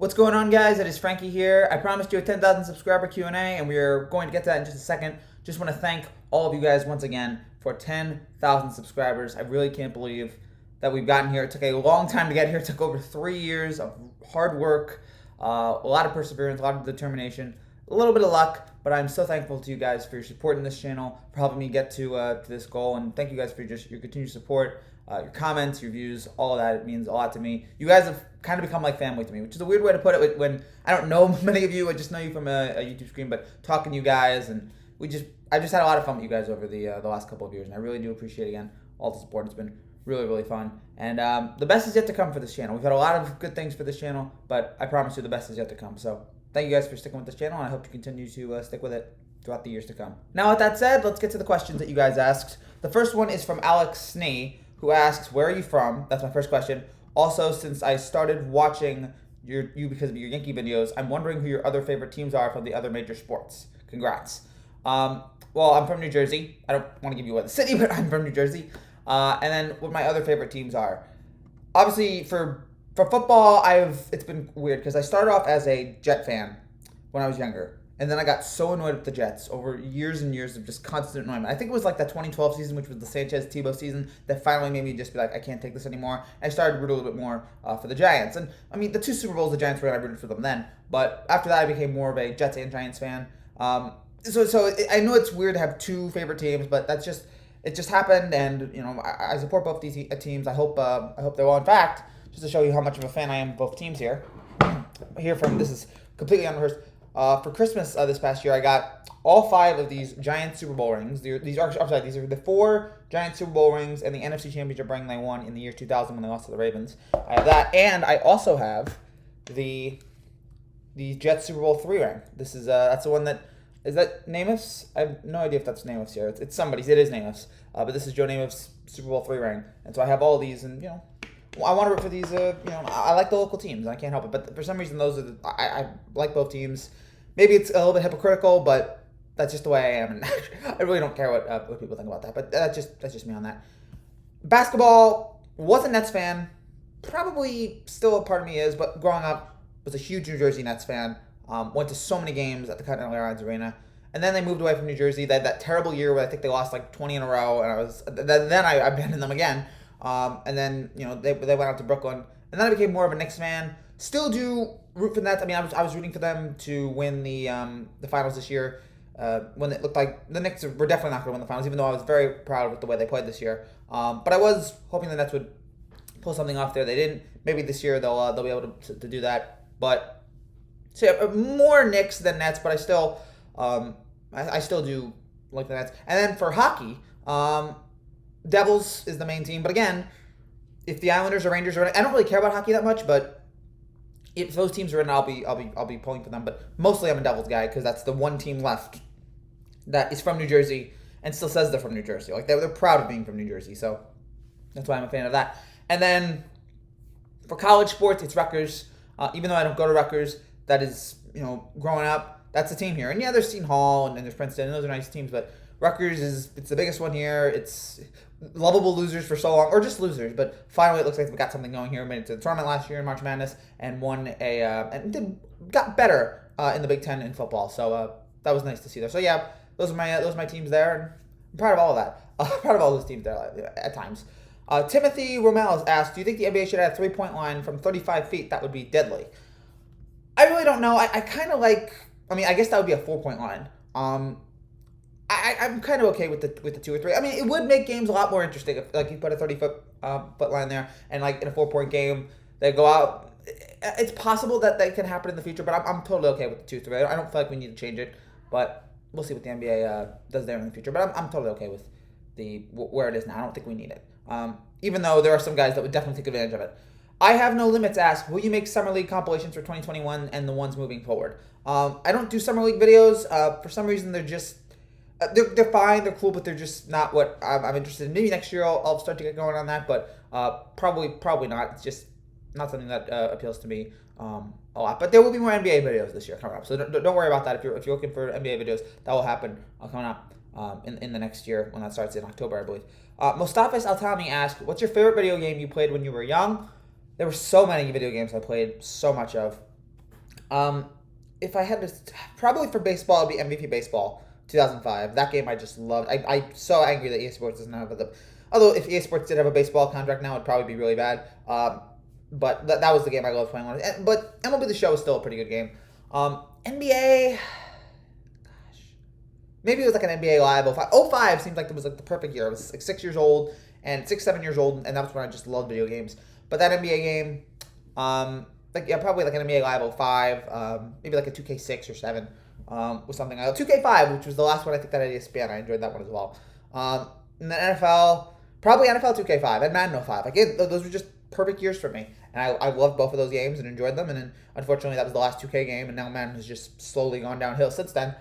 What's going on, guys? It is Frankie here. I promised you a 10,000 subscriber Q&A, and we're going to get to that in just a second. Just want to thank all of you guys once again for 10,000 subscribers. I really can't believe that we've gotten here. It took a long time to get here. It took over 3 years of hard work, a lot of perseverance, a lot of determination, a little bit of luck, but I'm so thankful to you guys for your support in this channel, for helping me get to this goal, and thank you guys for just your continued support. Your comments, your views, all of that, it means a lot to me. You guys have kind of become like family to me, which is a weird way to put it when I don't know many of you. I just know you from a YouTube screen, but talking to you guys, and I just had a lot of fun with you guys over the last couple of years, and I really do appreciate, again, all the support. It's been really, really fun, and the best is yet to come for this channel. We've had a lot of good things for this channel, but I promise you the best is yet to come. So thank you guys for sticking with this channel, and I hope you continue to stick with it throughout the years to come. Now, with that said, let's get to the questions that you guys asked. The first one is from Alex Snee, who asks, where are you from? That's my first question. Also, since I started watching you because of your Yankee videos, I'm wondering who your other favorite teams are from the other major sports. Congrats. Well, I'm from New Jersey. I don't want to give you what the city, but I'm from New Jersey. And then what my other favorite teams are. Obviously, for football, it's been weird because I started off as a Jet fan when I was younger. And then I got so annoyed with the Jets over years and years of just constant annoyment. I think it was like that 2012 season, which was the Sanchez-Tebow season, that finally made me just be like, I can't take this anymore. And I started to root a little bit more for the Giants. And, I mean, the two Super Bowls the Giants were in, I rooted for them then. But after that, I became more of a Jets and Giants fan. So I know it's weird to have two favorite teams, but it just happened. And, you know, I support both these teams. I hope they're well. In fact, just to show you how much of a fan I am of both teams here, this is completely unrehearsed. For Christmas this past year, I got all 5 of these Giants Super Bowl rings. These are the 4 Giants Super Bowl rings and the NFC Championship ring they won in the year 2000 when they lost to the Ravens. I have that, and I also have the Jets Super Bowl 3 ring. This is that's the one that is that Namath's. I have no idea if that's Namath's here. It's somebody's. It is Namath's. But this is Joe Namath's Super Bowl 3 ring, and so I have all of these, and you know. I want to root for these, I like the local teams. I can't help it. But for some reason, I like both teams. Maybe it's a little bit hypocritical, but that's just the way I am. And I really don't care what people think about that. But that's just me on that. Basketball, was a Nets fan. Probably still a part of me is, but growing up, was a huge New Jersey Nets fan. Went to so many games at the Continental Airlines Arena. And then they moved away from New Jersey. They had that terrible year where I think they lost like 20 in a row. And then I abandoned them again. And then, they went out to Brooklyn. And then I became more of a Knicks fan. Still do root for the Nets. I mean, I was rooting for them to win the finals this year. When it looked like the Knicks were definitely not going to win the finals, even though I was very proud with the way they played this year. But I was hoping the Nets would pull something off there. They didn't. Maybe this year they'll be able to do that. But so yeah, more Knicks than Nets. But I still do like the Nets. And then for hockey, Devils is the main team, but again, if the Islanders or Rangers are in, I don't really care about hockey that much, but if those teams are in, I'll be pulling for them. But mostly I'm a Devils guy because that's the one team left that is from New Jersey and still says they're from New Jersey. Like they're proud of being from New Jersey, so that's why I'm a fan of that. And then for college sports, it's Rutgers. Even though I don't go to Rutgers, that is growing up, that's the team here. And yeah, there's Seton Hall and there's Princeton, and those are nice teams, but Rutgers it's the biggest one here. It's lovable losers for so long, or just losers, but finally it looks like we got something going here. We made it to the tournament last year in March Madness and won got better in the Big Ten in football. So that was nice to see there. So yeah, those are my teams there, and I'm proud of all of that. Proud of all those teams there at times. Timothy Romel has asked, do you think the NBA should add a 3-point line from 35 feet? That would be deadly. I really don't know. I kind of like. I mean, I guess that would be a 4-point line. I'm kind of okay with the 2 or 3. I mean, it would make games a lot more interesting if like you put a 30-foot line there, and like in a 4-point game they go out. It's possible that can happen in the future, but I'm totally okay with the 2 or 3. I don't feel like we need to change it, but we'll see what the NBA does there in the future. But I'm totally okay with where it is now. I don't think we need it, even though there are some guys that would definitely take advantage of it. I have no limits asked, will you make Summer League compilations for 2021 and the ones moving forward? I don't do Summer League videos. For some reason, they're just they're fine, they're cool, but they're just not what I'm interested in. Maybe next year I'll start to get going on that, but probably not. It's just not something that appeals to me a lot. But there will be more NBA videos this year coming up, so don't worry about that. If you're looking for NBA videos, that will happen coming up in the next year when that starts in October, I believe. Mostafas Altami asked, what's your favorite video game you played when you were young? There were so many video games I played so much of. Um, if I had to, probably for baseball, it'd be MVP Baseball 2005. That game I just loved. I'm so angry that EA Sports doesn't have the. Although if EA Sports did have a baseball contract now, it'd probably be really bad. But that was the game I loved playing on. But MLB The Show was still a pretty good game. NBA, gosh, maybe it was like an NBA Live 05. 05 seemed like it was like the perfect year. I was like 6 years old and 7 years old, and that was when I just loved video games. But that NBA game, probably like an NBA Live 05, maybe like a 2K6 or 7, was something I loved. 2K5, which was the last one I think that I had ESPN. I enjoyed that one as well. And then NFL, probably NFL 2K5 and Madden 05. Those were just perfect years for me. And I loved both of those games and enjoyed them. And then, unfortunately, that was the last 2K game, and now Madden has just slowly gone downhill since then.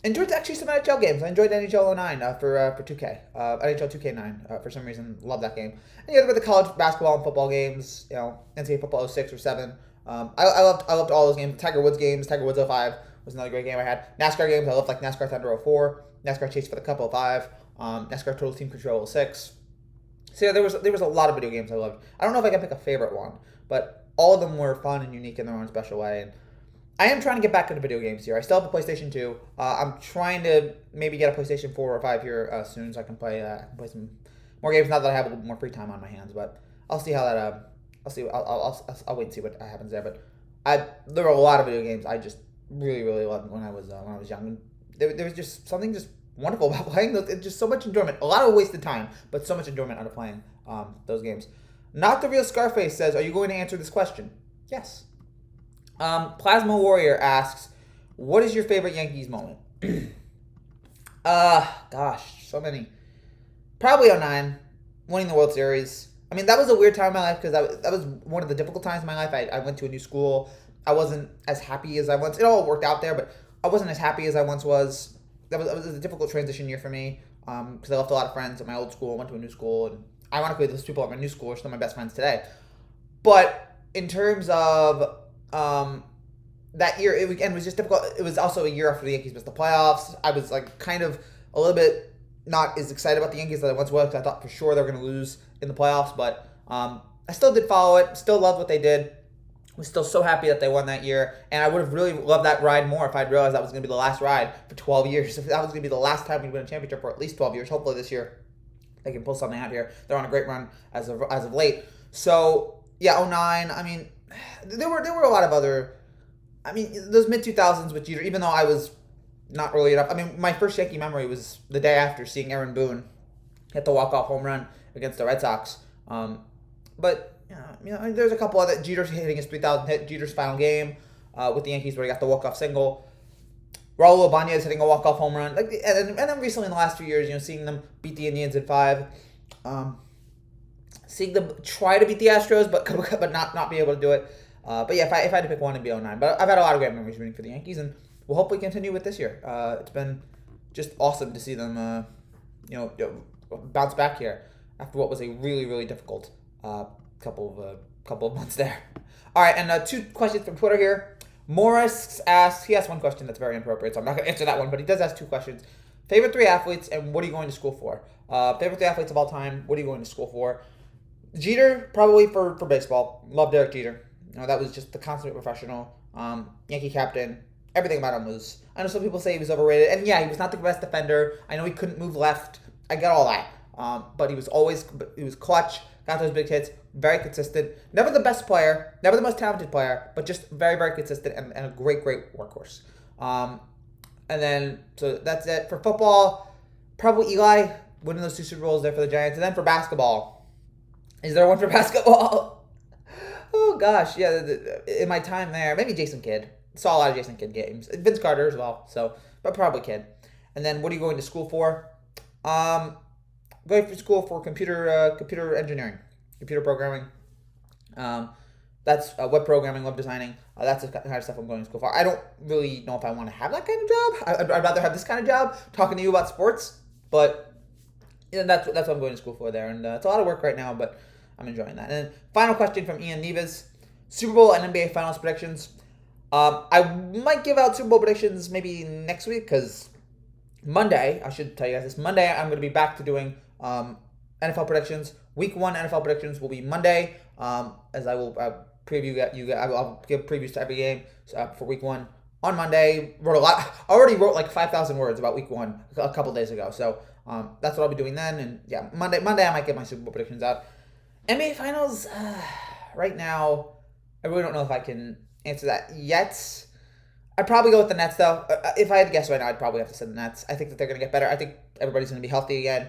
Enjoyed actually some NHL games. I enjoyed NHL 09 for 2K. NHL 2K9 for some reason. Love that game. And you had the college basketball and football games. NCAA football 06 or 7. I loved all those games. Tiger Woods games. Tiger Woods 05 was another great game I had. NASCAR games. I loved like NASCAR Thunder 04. NASCAR Chase for the Cup 05. NASCAR Total Team Control 06. So yeah, there was a lot of video games I loved. I don't know if I can pick a favorite one, but all of them were fun and unique in their own special way. And I am trying to get back into video games here. I still have a PlayStation 2. I'm trying to maybe get a PlayStation 4 or 5 here soon, so I can play some more games now that I have a little more free time on my hands. But I'll see how that. I'll wait and see what happens there. But there were a lot of video games I just really loved when I was young. And there was just something just wonderful about playing those. It's just so much enjoyment. A lot of wasted time, but so much enjoyment out of playing those games. Not the Real Scarface says, "Are you going to answer this question?" Yes. Plasma Warrior asks, "What is your favorite Yankees moment?" Gosh, so many. Probably 09, winning the World Series. I mean, that was a weird time in my life because that was one of the difficult times in my life. I went to a new school. I wasn't as happy as I once. It all worked out there, but I wasn't as happy as I once was. That was a difficult transition year for me because I left a lot of friends at my old school, went to a new school, and ironically, those people at my new school are still my best friends today. But in terms of that year, it was just difficult. It was also a year after the Yankees missed the playoffs. I was like kind of a little bit not as excited about the Yankees as I once was because I thought for sure they were going to lose in the playoffs. But I still did follow it. Still loved what they did. Was still so happy that they won that year, and I would have really loved that ride more if I'd realized that was going to be the last ride for 12 years. If that was going to be the last time we'd win a championship for at least 12 years, hopefully this year they can pull something out here. They're on a great run as of late. So yeah, 09. I mean, there were a lot of other. I mean, those mid 2000s with Jeter. Even though I was not really enough. I mean, my first Yankee memory was the day after seeing Aaron Boone hit the walk-off home run against the Red Sox. But there's a couple other. Jeter's hitting his 3,000 hit. Jeter's final game with the Yankees where he got the walk-off single. Raul Ibanez hitting a walk-off home run. And then recently in the last few years, seeing them beat the Indians in 5. Seeing them try to beat the Astros, but not be able to do it. But yeah, if I had to pick one, it'd be 09. But I've had a lot of great memories rooting for the Yankees, and we'll hopefully continue with this year. It's been just awesome to see them, bounce back here after what was a really difficult couple of months there. All right, and 2 questions from Twitter here. Morris asks, he asked one question that's very inappropriate, so I'm not going to answer that one, but he does ask 2 questions. Favorite 3 athletes, and what are you going to school for? Favorite 3 athletes of all time, what are you going to school for? Jeter, probably for baseball. Love Derek Jeter. That was just the consummate professional. Yankee captain. Everything about him was... I know some people say he was overrated, and yeah, he was not the best defender. I know he couldn't move left. I get all that. But he was clutch, got those big hits, very consistent. Never the best player, never the most talented player, but just very consistent and a great workhorse. And then, so that's it. For football, probably Eli, winning those 2 Super Bowls there for the Giants. And then for basketball, is there one for basketball? Oh gosh, yeah, in my time there, maybe Jason Kidd. Saw a lot of Jason Kidd games. Vince Carter as well, but probably Kidd. And then what are you going to school for? Going to school for computer engineering, computer programming. That's web programming, web designing. That's the kind of stuff I'm going to school for. I don't really know if I want to have that kind of job. I'd rather have this kind of job, talking to you about sports. But that's what I'm going to school for there. And it's a lot of work right now, but I'm enjoying that. And then final question from Ian Neves. Super Bowl and NBA Finals predictions. I might give out Super Bowl predictions maybe next week because Monday, I should tell you guys this, Monday I'm going to be back to doing NFL predictions. Week 1 NFL predictions will be Monday, as I will I'll give previews to every game for week 1 on Monday. Already wrote like 5,000 words about week 1 a couple days ago. So that's what I'll be doing then. And yeah, Monday I might get my Super Bowl predictions out. NBA Finals, right now, I really don't know if I can answer that yet. I'd probably go with the Nets, though. If I had to guess right now, I'd probably have to say the Nets. I think that they're going to get better. I think everybody's going to be healthy again.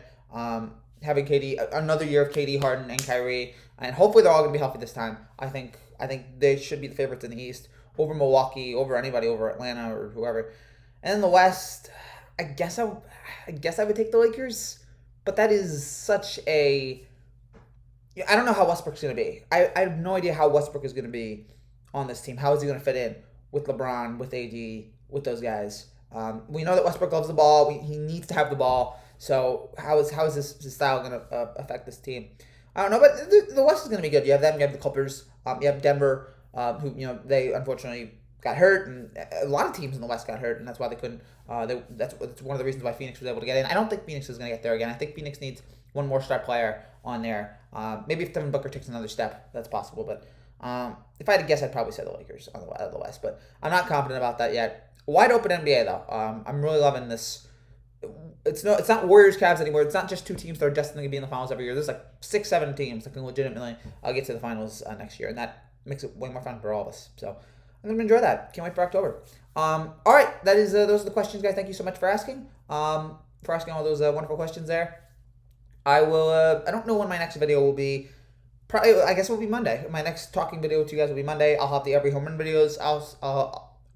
Having KD, another year of KD, Harden, and Kyrie, and hopefully they're all going to be healthy this time. I think they should be the favorites in the East over Milwaukee, over anybody, over Atlanta or whoever. And in the West, I guess I would take the Lakers, but that is such a... I don't know how Westbrook's going to be. I have no idea how Westbrook is going to be on this team. How is he going to fit in with LeBron, with AD, with those guys? We know that Westbrook loves the ball. He needs to have the ball. So how is his style going to affect this team? I don't know, but the West is going to be good. You have them. You have the Clippers. You have Denver, who they unfortunately got hurt, and a lot of teams in the West got hurt, and that's why they couldn't. That's one of the reasons why Phoenix was able to get in. I don't think Phoenix is going to get there again. I think Phoenix needs one more star player on there. Maybe if Devin Booker takes another step, that's possible. But if I had to guess, I'd probably say the Lakers out of the West. But I'm not confident about that yet. Wide open NBA though. I'm really loving this. It's not Warriors Cavs anymore. It's not just 2 teams that are destined to be in the finals every year. There's like 6-7 teams that can legitimately get to the finals next year, and that makes it way more fun for all of us. So I'm gonna enjoy that. Can't wait for October. All right, that is those are the questions, guys. Thank you so much for asking. For asking all those wonderful questions there. I will. I don't know when my next video will be. Probably, I guess it will be Monday. My next talking video to you guys will be Monday. I'll have the every home run videos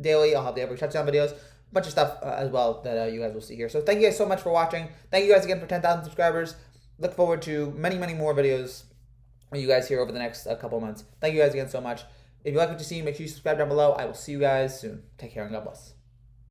daily. I'll have the every touchdown videos. A bunch of stuff as well that you guys will see here. So thank you guys so much for watching. Thank you guys again for 10,000 subscribers. Look forward to many, many more videos with you guys here over the next couple of months. Thank you guys again so much. If you like what you see, make sure you subscribe down below. I will see you guys soon. Take care and God bless.